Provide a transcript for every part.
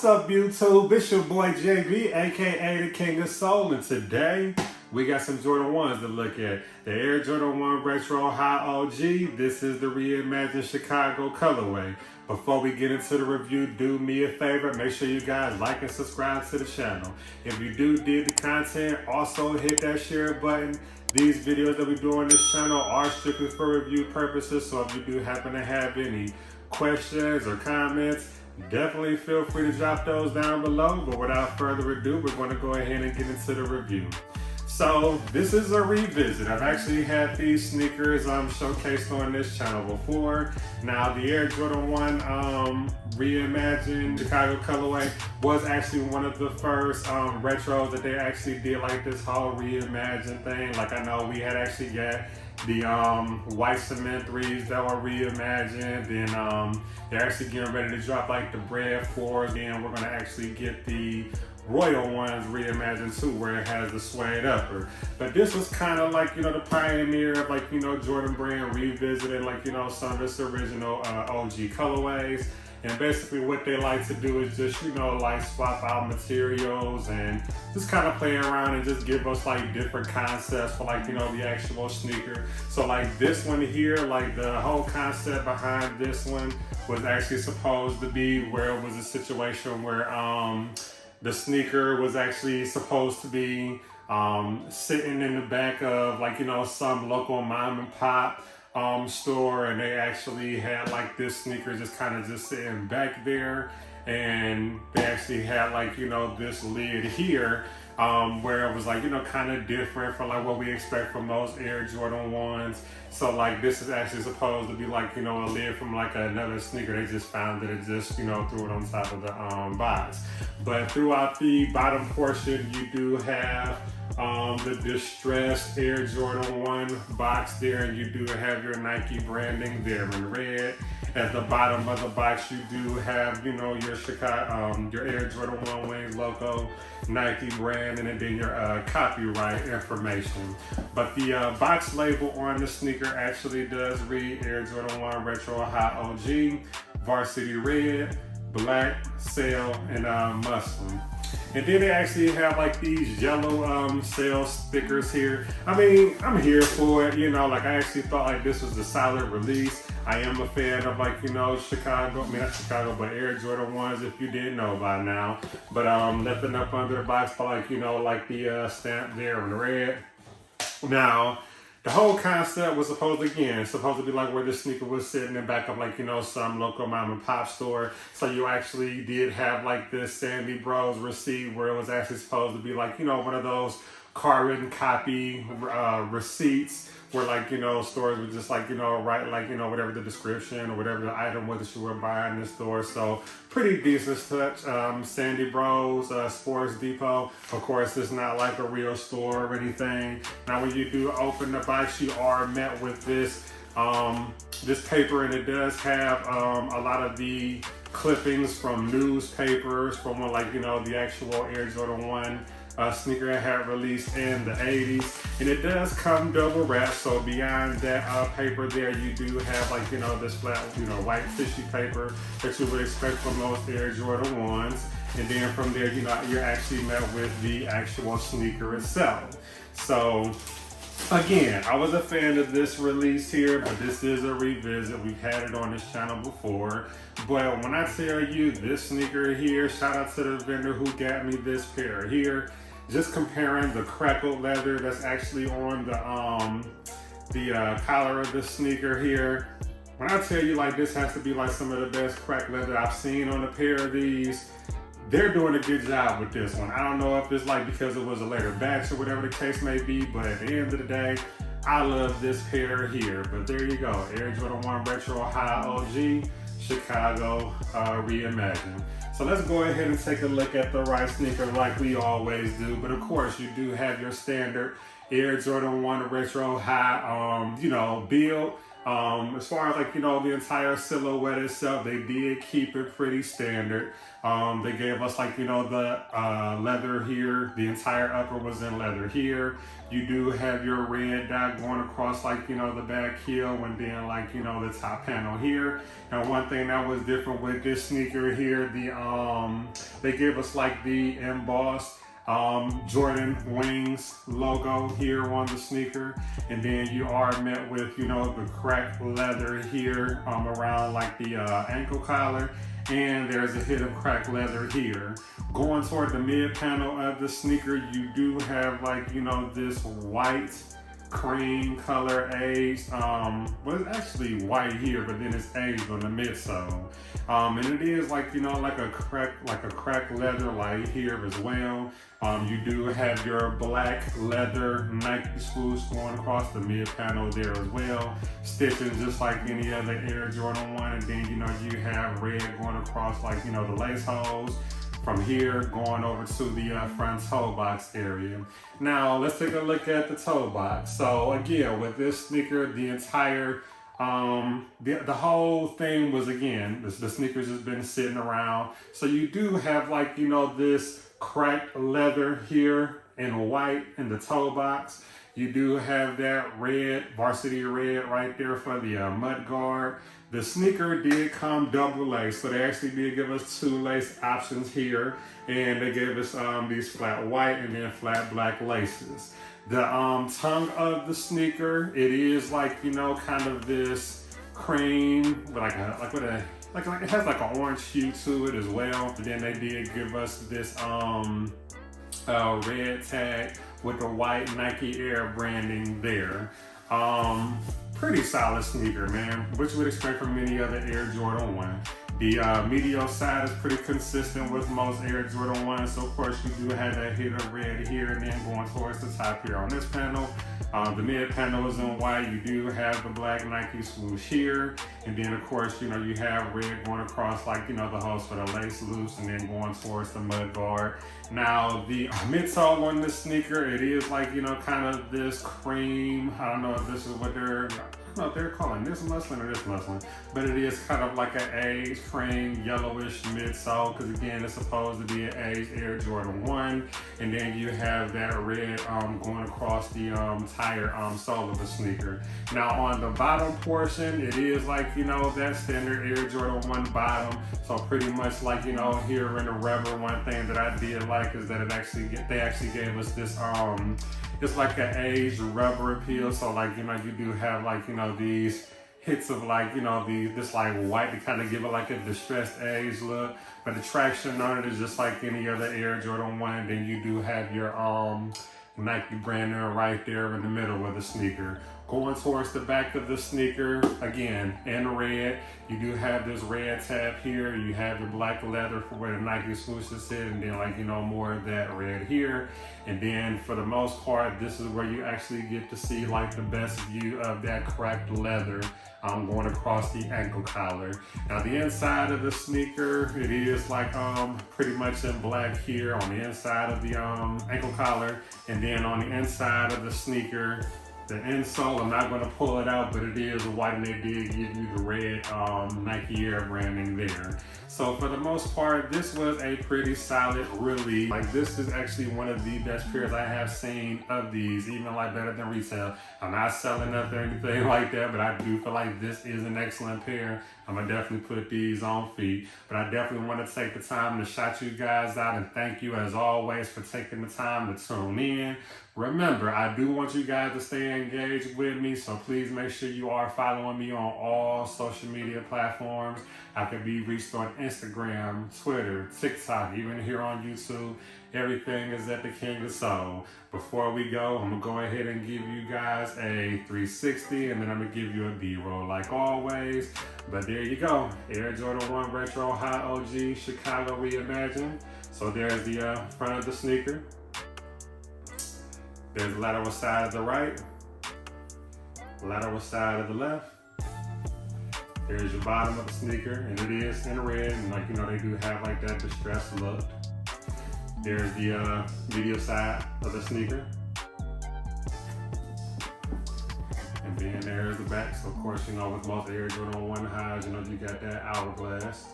up, YouTube? It's your boy JB, aka the King of Soul, and today we got some Jordan 1s to look at. The Air Jordan 1 Retro High OG. This is the Reimagined Chicago colorway. Before we get into the review, do me a favor, make sure you guys like and subscribe to the channel. If you do dig the content, also hit that share button. These videos that we do on this channel are strictly for review purposes, so if you do happen to have any questions or comments, definitely feel free to drop those down below. But without further ado, we're going to go ahead and get into the review. So this is a revisit. I've actually had these sneakers showcased on this channel before. Now the Air Jordan 1 Reimagined Chicago colorway was actually one of the first retros that they actually did like this whole reimagined thing. Like I know we had actually got the white cement 3s that were reimagined, and they're actually getting ready to drop like the bread 4s, and we're gonna actually get the Royal ones reimagined too, where it has the suede upper. But this was kind of like, you know, the pioneer of like, you know, Jordan brand revisited like, you know, some of its original OG colorways. And basically what they like to do is just, you know, like swap out materials and just kind of play around and just give us like different concepts for like, you know, the actual sneaker. So like this one here, like the whole concept behind this one was actually supposed to be where it was a situation where the sneaker was actually supposed to be sitting in the back of like, you know, some local mom and pop store, and they actually had like this sneaker just kind of just sitting back there, and they actually had like, you know, this lid here where it was like, you know, kind of different from like what we expect from most Air Jordan 1s. So like this is actually supposed to be like, you know, a lid from like another sneaker. They just found that it just, you know, threw it on top of the box. But throughout the bottom portion, you do have the distressed Air Jordan 1 box there, and you do have your Nike branding there in red. At the bottom of the box, you do have, you know, your Chicago, your Air Jordan 1 Wings logo, Nike brand, and then your copyright information. But the box label on the sneaker actually does read Air Jordan 1 Retro High OG, Varsity Red, Black, Sail, and Muslim. And then they actually have like these yellow sales stickers here. I mean, I'm here for it, you know, like I actually thought like this was a solid release. I am a fan of like, you know, Chicago, I mean not Chicago, but Air Jordan 1s if you didn't know by now. But nothing up under the box but like, you know, like the stamp there in red. Now, the whole concept was supposed to be like where this sneaker was sitting in back of like, you know, some local mom and pop store. So you actually did have like this Sandy Bros receipt where it was actually supposed to be like, you know, one of those carbon copy receipts where like, you know, stores would just like, you know, write like, you know, whatever the description or whatever the item was that you were buying in the store. So pretty decent touch. Sandy Bros, Sports Depot. Of course, it's not like a real store or anything. Now, when you do open the box, you are met with this this paper, and it does have a lot of the clippings from newspapers from when, like, you know, the actual Air Jordan 1 sneaker had released in the 80s. And it does come double wrapped, so beyond that paper there, you do have like, you know, this flat, you know, white tissue paper that you would expect from most Air Jordan 1s. And then from there, you know, you're actually met with the actual sneaker itself. So again, I was a fan of this release here, but this is a revisit. We've had it on this channel before. But when I tell you this sneaker here, shout out to the vendor who got me this pair here. Just comparing the crackled leather that's actually on the collar of the sneaker here. When I tell you like this has to be like some of the best cracked leather I've seen on a pair of these, they're doing a good job with this one. I don't know if it's like because it was a later batch or whatever the case may be, but at the end of the day, I love this pair here. But there you go, Air Jordan 1 Retro High OG, Chicago Reimagined. So let's go ahead and take a look at the right sneaker like we always do. But of course, you do have your standard Air Jordan 1 Retro High, you know, build. As far as like, the entire silhouette itself, they did keep it pretty standard. They gave us like, the leather here. The entire upper was in leather here. You do have your red dot going across like, the back heel, and then like, the top panel here. And one thing that was different with this sneaker here, they gave us like the embossed Jordan Wings logo here on the sneaker, and then you are met with the cracked leather here around like the ankle collar, and there's a hit of cracked leather here. Going toward the mid panel of the sneaker, you do have like this white cream color aged, well, it's actually white here, but then it's aged on the midsole, and it is like like a cracked leather like here as well. You do have your black leather Nike swoosh going across the mid panel there as well, stitching just like any other Air Jordan 1, and then you have red going across like the lace holes from here going over to the front toe box area. Now let's take a look at the toe box. So again, with this sneaker, the entire the whole thing was, again, the sneakers has been sitting around. So you do have like this cracked leather here in white in the toe box. You do have that red, varsity red right there for the mud guard. The sneaker did come double lace, so they actually did give us 2 lace options here, and they gave us these flat white and then flat black laces. The tongue of the sneaker, it is like kind of this cream, but it has like an orange hue to it as well. And then they did give us this red tag with the white Nike Air branding there. Pretty solid sneaker, man, which you would expect from any other Air Jordan 1. The medial side is pretty consistent with most Air Jordan 1s, so of course you do have that hit of red here, and then going towards the top here on this panel. The mid panel is in white. You do have the black Nike swoosh here, and then of course you have red going across like the hose for the lace loose, and then going towards the mud guard. Now the midsole on this sneaker, it is like kind of this cream. I don't know if this is what they're calling this muslin or this muslin, but it is kind of like an aged cream yellowish midsole, because again it's supposed to be an aged Air Jordan 1, and then you have that red going across the entire sole of the sneaker. Now on the bottom portion, it is like that standard Air Jordan 1 bottom, so pretty much like here in the rubber. One thing that I did like is that they actually gave us this it's like an aged rubber appeal, so like you do have like these hits of like this like white to kind of give it like a distressed aged look, but the traction on it is just like any other Air Jordan 1. Then you do have your Nike branding right there in the middle of the sneaker. Going towards the back of the sneaker, again, in red, you do have this red tab here. You have your black leather for where the Nike swoosh is sit, and then like, more of that red here. And then for the most part, this is where you actually get to see like the best view of that cracked leather going across the ankle collar. Now the inside of the sneaker, it is like pretty much in black here on the inside of the ankle collar, and then on the inside of the sneaker, the insole, I'm not going to pull it out, but it is white, and they did give you the red Nike Air branding there. So for the most part, this was a pretty solid, really, like this is actually one of the best pairs I have seen of these, even like better than resale. I'm not selling up or anything like that, but I do feel like this is an excellent pair. I'm gonna definitely put these on feet, but I definitely want to take the time to shout you guys out and thank you as always for taking the time to tune in. Remember, I do want you guys to stay engaged with me, so please make sure you are following me on all social media platforms. I can be reached on Instagram, Twitter, TikTok, even here on YouTube. Everything is at the King of Soul. Before we go, I'm gonna go ahead and give you guys a 360, and then I'm gonna give you a B-roll like always. But there you go, Air Jordan 1 Retro High OG Chicago Reimagined. So there's the front of the sneaker. There's the lateral side of the right, lateral side of the left. There's your bottom of the sneaker, and it is in red, and like they do have like that distressed look. There's the medial side of the sneaker, and then there's the back. So of course, you know, with most Air Jordan 1 highs, you know, you got that hourglass.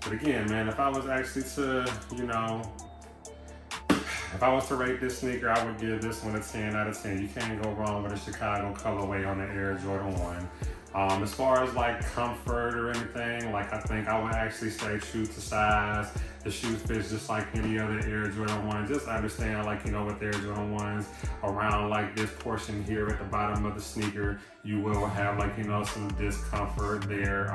But again, man, if I was actually to, you know, if I was to rate this sneaker, I would give this one a 10 out of 10. You can't go wrong with a Chicago colorway on the Air Jordan 1. As far as like comfort or anything, like I think I would actually stay true to size. The shoe fits just like any other Air Jordan 1. Just understand, like, you know, with Air Jordan 1s, around like this portion here at the bottom of the sneaker, you will have, like, you know, some discomfort there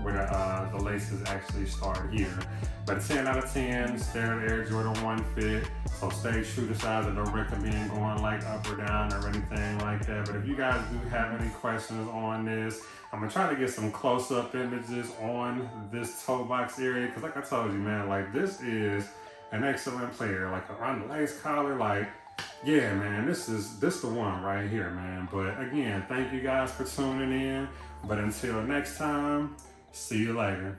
where the laces actually start here. But a 10 out of 10, standard Air Jordan 1 fit. So stay true to size. I don't recommend going like up or down or anything like that. But if you guys do have any questions on this, I'm gonna try to get some close-up images on this toe box area, because like I told you, man, like this is an excellent player. Like around the lace collar, like, yeah, man, this the one right here, man. But again, thank you guys for tuning in. But until next time, see you later.